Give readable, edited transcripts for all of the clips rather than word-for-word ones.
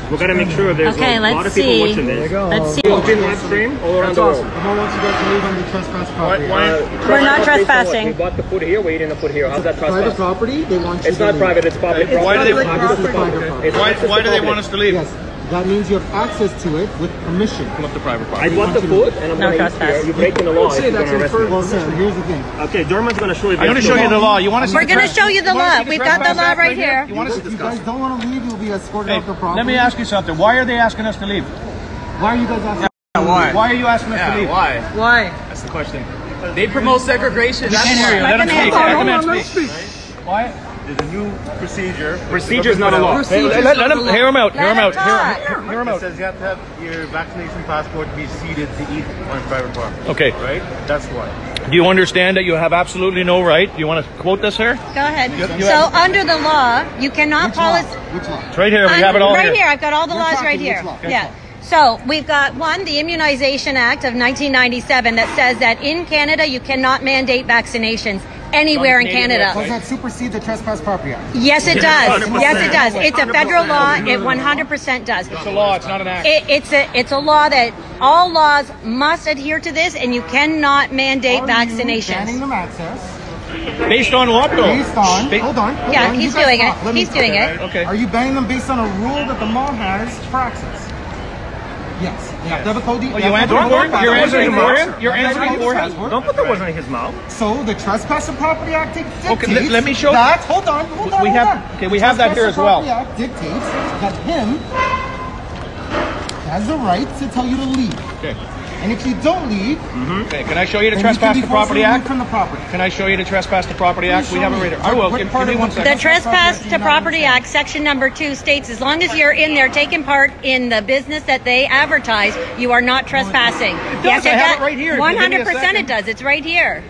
We're gonna make sure there's a lot of people watching this. Let's see. You've been live stream all around the world. Who wants you guys to leave on the trespass property? We're not trespassing. We bought the food here, we're eating the food here. How's that trespass? Private property, they want you It's not private, it's public property. Why do they want us to leave? Yes. That means you have access to it with permission. Pull up the private property. I bought the food and I'm going to eat here. You're breaking the law. Well, sir, here's the thing. Okay, Dorman's going to show you. I'm going to show you the law. You want to see? We're going to show you the law. We've got the law right here. You want to If you guys don't want to leave, you'll be escorted off the property. Let me ask you something. Why are they asking us to leave? Why are you guys asking? Why? Why are you asking us to leave? Why? Why? That's the question. They promote segregation. I can't hear you. Let him speak. Why? There's a new procedure. Procedure is not a law. Let him hear him out. Hear him out. Hear him It out. says you have to have your vaccination passport to be seated to eat on private property. Okay. Right? That's why. Do you understand that you have absolutely no right? Do you want to quote this here? Go ahead. So under the law, you cannot policy. Which law? It's right here. We have it all right here. I've got all the laws right here. Yeah. So we've got one, the Immunization Act of 1997 that says that in Canada you cannot mandate vaccinations anywhere in Canada. Does that supersede the Trespass Property Act? Yes, it does. Yes, it does. It's a federal law. It 100% does. It's a law. It's not an act. It's a law that all laws must adhere to this, and you cannot mandate vaccinations. Banning them access. Based on what, though? Based on. Hold on. Yeah, he's doing it. He's doing it. Okay. Are you banning them based on a rule that the mall has for access? Yes. You have to have a code. Oh, you answering for him? You're answering for him? You're answering for him? Don't put the words in his mouth. So the Trespass and Property Act dictates let me show that. Hold on. We have that here as well. The Trespass and Property Act dictates that him has the right to tell you to leave. Okay. And if you don't leave, Okay, can I show you the then Trespass you to can be forced Property removed Act? from the property. Can I show you the Trespass to Property Act? We have it right here. I will. Give me 1 second. The Trespass to Property Act, Section Number 2 states as long as you're in there taking part in the business that they advertise, you are not trespassing. Yes, I have it right here. Give me a 100% second. it does. It's right here.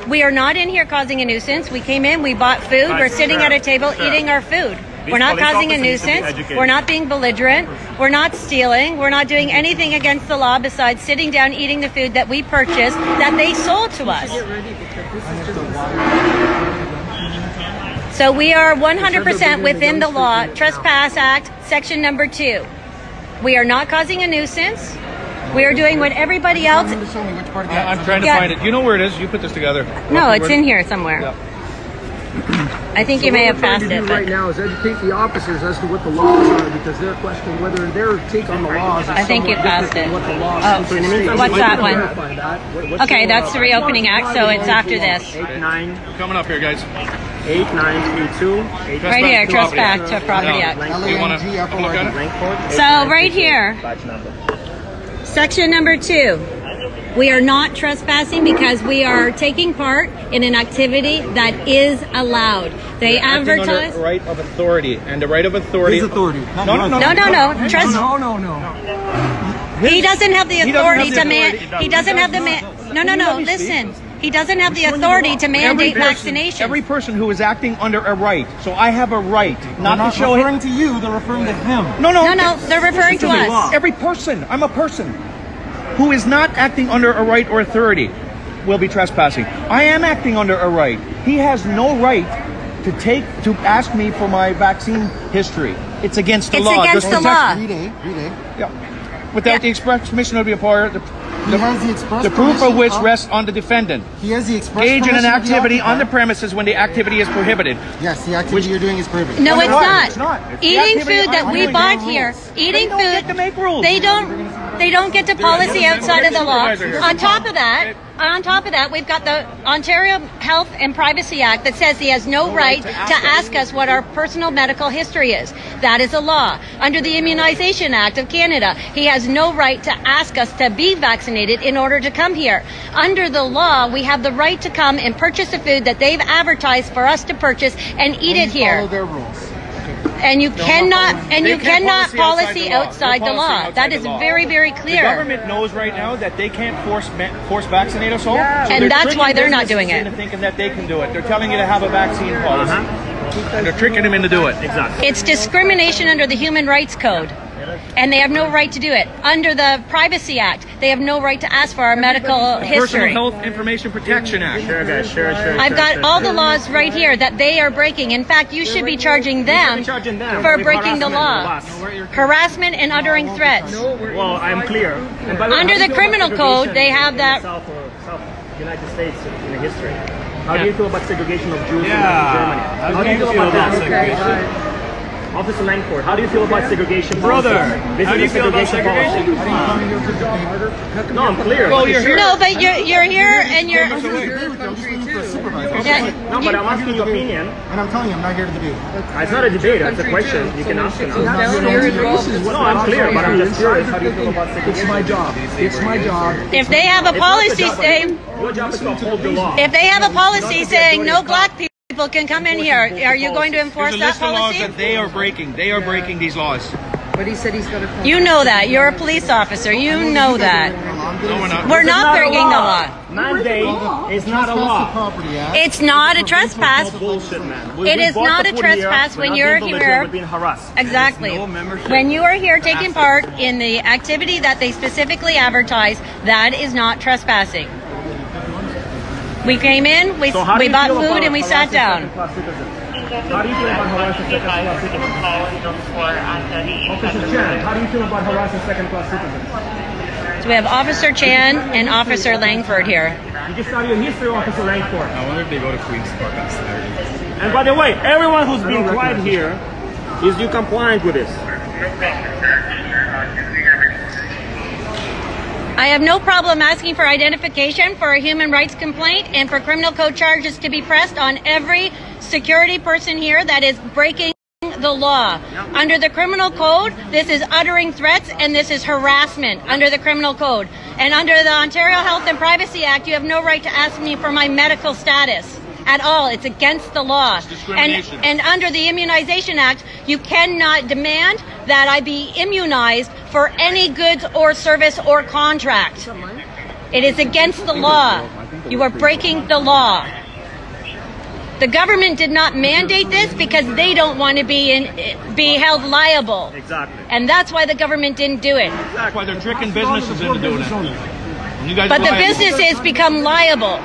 We are not in here causing a nuisance. We came in, we bought food, we're sitting at a table eating our food. We're not causing a nuisance. We're not being belligerent. We're not stealing. We're not doing anything against the law besides sitting down eating the food that we purchased that they sold to us. So we are 100% within the law. Trespass Act, Section Number 2. We are not causing a nuisance. We are doing what everybody else. I'm trying to find it. You know where it is. You put this together. No, it's in here somewhere. Yep. I think you may have passed it. Right now is educate the officers as to what the laws are, because they're questioning whether their take on the laws is I think you passed it. what the law What's that one? Okay, that's the Reopening Act, so it's after this. 89. Coming up here, guys. 8932. Right here, Trespass to Property Act. Do you want to look at it? So right here, Section Number 2. We are not trespassing because we are taking part in an activity that is allowed. They advertise. The right of authority, and the right of authority. His authority. No. He doesn't have the authority to He doesn't have the Listen. He doesn't have the authority to mandate vaccination. Every person who is acting under a right. So I have a right Not to show referring to you, they're referring to him. No, they're referring to us. Every person. I'm a person who is not acting under a right or authority will be trespassing. I am acting under a right. He has no right to ask me for my vaccine history. It's against the law. It's against the law. Read A. Yeah. Without the express permission of the employer, the proof of which rests on the defendant. He has the express Engage in an permission of the activity on the occupant. premises when the activity is prohibited. Yes, the activity you're doing is prohibited. No, it's not. It's not. It's the Eating activity food that I'm we doing. bought here. Eating They don't food. get to make rules. They don't get to policy outside of the law. On top of that, we've got the Ontario Health and Privacy Act that says he has no right to ask us what our personal medical history is. That is a law. Under the Immunization Act of Canada, he has no right to ask us to be vaccinated in order to come here. Under the law, we have the right to come and purchase the food that they've advertised for us to purchase and eat it here. Follow their rules. And you cannot policy outside the law. That is very, very clear. The government knows right now that they can't force vaccinate us all. Yeah. So And that's why they're not doing it. into thinking that they can do it. They're telling you to have a vaccine policy. And they're tricking them into do it. Exactly. It's discrimination under the Human Rights Code. and they have no right to do it. Under the Privacy Act, they have no right to ask for our medical history. Personal Health Information Protection Act. Sure, guys, sure. I've got all the laws right here that they are breaking. In fact, you should be charging them for breaking the law. Harassment and uttering threats. Well, I'm clear. And by the way, Under how do the you feel criminal about code, segregation they have in that- South United States in the history. How do you feel about segregation of Jews in Germany? How do you feel about that? segregation? Officer Langford, how do you feel about segregation? Brother, This how is do you a feel about segregation? policy. No, I'm clear. Well, you're here. No, but you're here and you're. Yeah, No, but I'm asking your opinion. And I'm telling you, I'm not here to debate. It's not a debate. It's a question. You can ask. No, I'm clear, but I'm just curious. How do you feel about segregation? It's my job. It's my job. if they have a policy saying, Your job is to uphold the law. if they have a policy saying no black people can come in here, are you going to enforce There's a that list of laws policy? that they are breaking. They are breaking these laws. But he said he's going to. You know that. You're a police officer. You know that. No, we're not. We're not breaking the law. Mandate is not a law. It's not a trespass. Bullshit, man. It is not a trespass when you're here. We're being harassed. Exactly. no membership. When you are here taking part in the activity that they specifically advertise, that is not trespassing. We came in, we So how do you bought feel food, about and we sat harassing down. second-class citizens? How do you feel about harassing second-class citizens? Officer Chan, how do you feel about harassing second-class citizens? So we have Officer Chan and Officer Langford here. You just started your history, Officer Langford. I wonder if they go to Queen's Park on Saturday. And by the way, everyone who's been quiet here, is you compliant with this? I have no problem asking for identification for a human rights complaint and for criminal code charges to be pressed on every security person here that is breaking the law. Under the criminal code, this is uttering threats and this is harassment under the criminal code. And under the Ontario Health and Privacy Act, you have no right to ask me for my medical status at all. It's against the law. discrimination. And under the Immunization Act, you cannot demand that I be immunized for any goods or service or contract. It is against the law. You are breaking the law. The government did not mandate this because they don't want to be held liable. Exactly. And that's why the government didn't do it. That's why they're tricking businesses into doing it. And you guys But the liable. businesses become liable.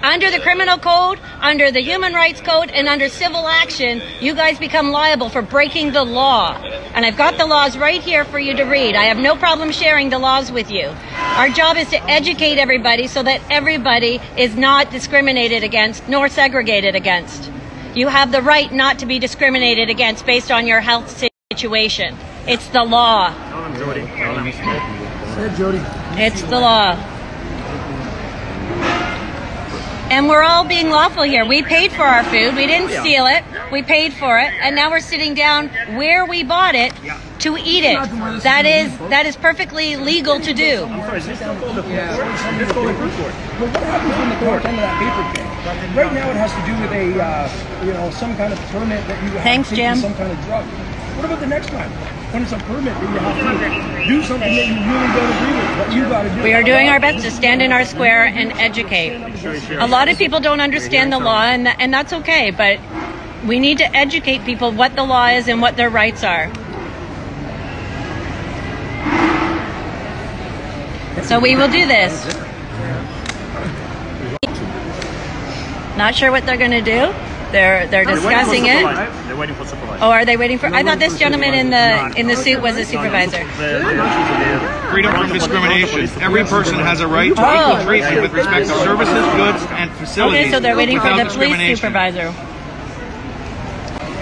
Under the criminal code, under the human rights code, and under civil action, you guys become liable for breaking the law. And I've got the laws right here for you to read. I have no problem sharing the laws with you. Our job is to educate everybody so that everybody is not discriminated against nor segregated against. You have the right not to be discriminated against based on your health situation. It's the law. Tell them, Jody. Tell them. Said Jody. It's the law. And we're all being lawful here. We paid for our food. We didn't steal it. We paid for it. And now we're sitting down where we bought it to eat it. That is perfectly legal to do. I'm sorry, is this still called the food court? Is this called the food court? But what happens when the court comes to that paper trail? Right now, it has to do with a, some kind of permit that you have Thanks, to Jim. some kind of drug. What about the next time? When it's a permit that you have to do something that you really don't agree with, what you got to do. We are doing our best to stand in our square and educate. A lot of people don't understand the law, and that's okay, but we need to educate people what the law is and what their rights are. So we will do this. Not sure what they're going to do. They're discussing it. They're waiting for supervisor. Oh, are they waiting for? I thought this gentleman in the suit was a supervisor. Freedom from discrimination. Every person has a right to equal treatment with respect to services, goods, and facilities. Okay, so they're waiting for without the police discrimination. supervisor.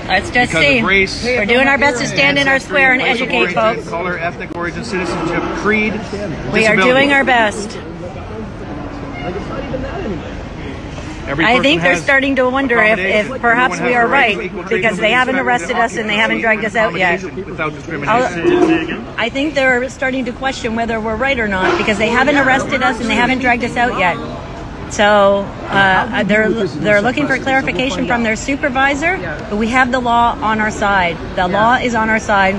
Let's just Because see. of race, We're doing our best to stand in our square and place of educate origin, folks. color, ethnic origin, citizenship, creed, We are disability. doing our best. Every I person think they're has starting to wonder if accommodation. perhaps Everyone we has are the right to right equal because treatment they haven't with respect arrested to us and they haven't dragged us out yet. accommodation without discrimination. I think they're starting to question whether we're right or not because they haven't arrested us and they haven't dragged us out yet. So they're looking for clarification from their supervisor, but we have the law on our side. The law is on our side.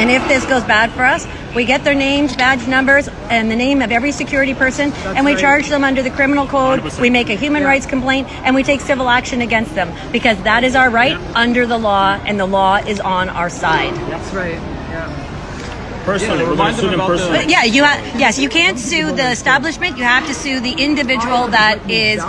And if this goes bad for us, we get their names, badge numbers, and the name of every security person, and we charge them under the criminal code. We make a human rights complaint, and we take civil action against them because that is our right under the law, and the law is on our side. That's right. Yeah. personally. We're going to sue them personally. But yeah, yes, you can't sue the establishment. You have to sue the individual that is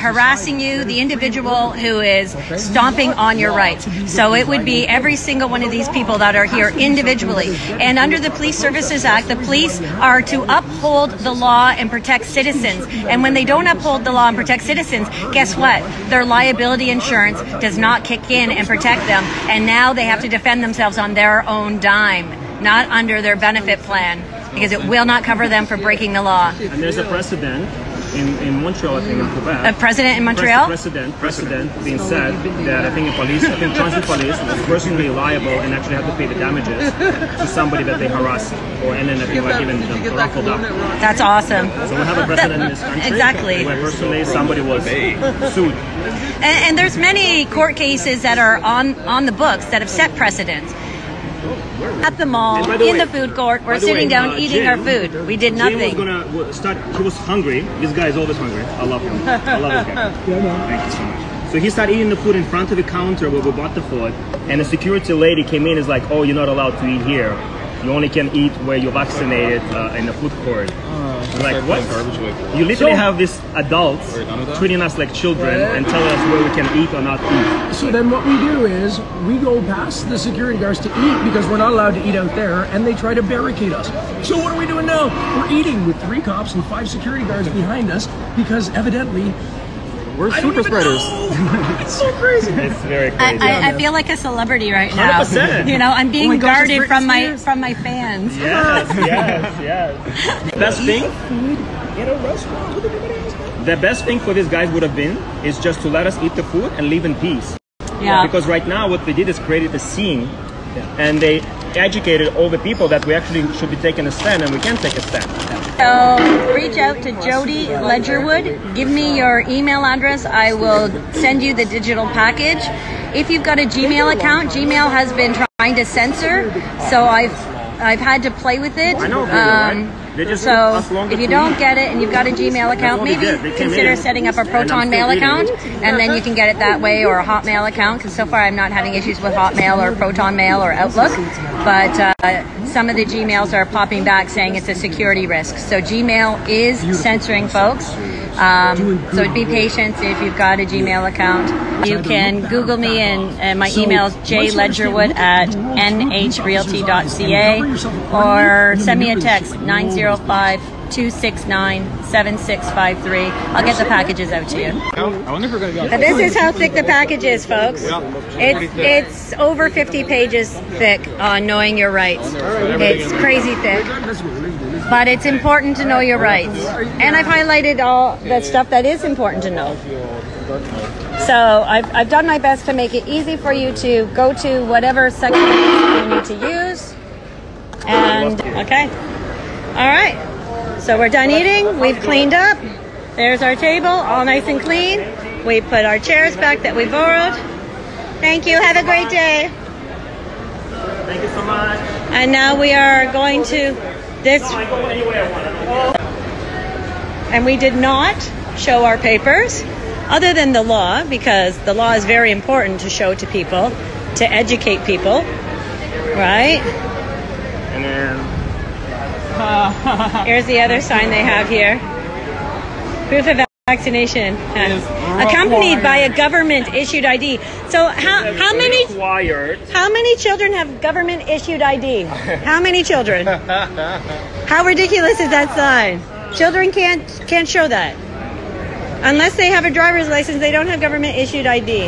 harassing you, the individual who is stomping on your rights. So it would be every single one of these people that are here individually. And under the Police Services Act, the police are to uphold the law and protect citizens. And when they don't uphold the law and protect citizens, guess what? Their liability insurance does not kick in and protect them. And now they have to defend themselves on their own dime, not under their benefit plan, because it will not cover them for breaking the law. And there's a precedent in Montreal, I think, in Quebec. A president in Montreal? Precedent being said that I think transit police was personally liable and actually have to pay the damages to somebody that they harass, and then I think like even ruffled up. That's awesome. So we have a precedent in this country. Exactly. Where personally somebody was sued. And there's many court cases that are on the books that have set precedents. At the mall, in the food court, we're sitting down eating our food. We did nothing. He was hungry. This guy is always hungry. I love him. I love this guy. Thank you so much. So he started eating the food in front of the counter where we bought the food, and the security lady came in and is like, oh, you're not allowed to eat here. You only can eat where you're vaccinated in the food court. Like, what? You literally have these adults treating us like children and telling us where we can eat or not eat. So then what we do is we go past the security guards to eat because we're not allowed to eat out there, and they try to barricade us. So what are we doing now? We're eating with 3 cops and 5 security guards behind us because evidently we're super spreaders. It's so crazy. It's very crazy. I feel like a celebrity right now. 100%. You know, I'm being guarded it's from Britney my fans. Yes. Best thing in a restaurant with everybody else. The best thing for these guys would have been is just to let us eat the food and leave in peace. Yeah. Because right now what they did is created a scene, and they educated all the people that we actually should be taking a stand, and we can take a stand. So reach out to Jody Ledgerwood. Give me your email address. I will send you the digital package. If you've got a Gmail account, Gmail has been trying to censor, so I've had to play with it. I know, right? So if you don't get it and you've got a Gmail account, maybe consider setting up a Proton Mail account, and then you can get it that way, or a Hotmail account, because so far I'm not having issues with Hotmail or Proton Mail or Outlook, but some of the Gmails are popping back saying it's a security risk. So Gmail is censoring folks. So be patient if you've got a Gmail account. You can Google me, and my email is jledgerwood at nhrealty.ca, or send me a text 905-269-7653. I'll get the packages out to you. I wonder if we're going to go. This is how thick the package is, folks. It's over 50 pages thick on knowing your rights. It's crazy thick. But it's important to know your rights. And I've highlighted all the stuff that is important to know. So I've done my best to make it easy for you to go to whatever section you need to use. And, okay. All right. So we're done eating. We've cleaned up. There's our table, all nice and clean. We put our chairs back that we borrowed. Thank you. Have a great day. Thank you so much. And now we are going to this. And we did not show our papers, other than the law, because the law is very important to show to people, to educate people, right? And then here's the other sign they have here. Proof of vaccination, accompanied by a government-issued ID. So how many children have government-issued ID? How many children? How ridiculous is that sign? Children can't show that. Unless they have a driver's license, they don't have government-issued ID.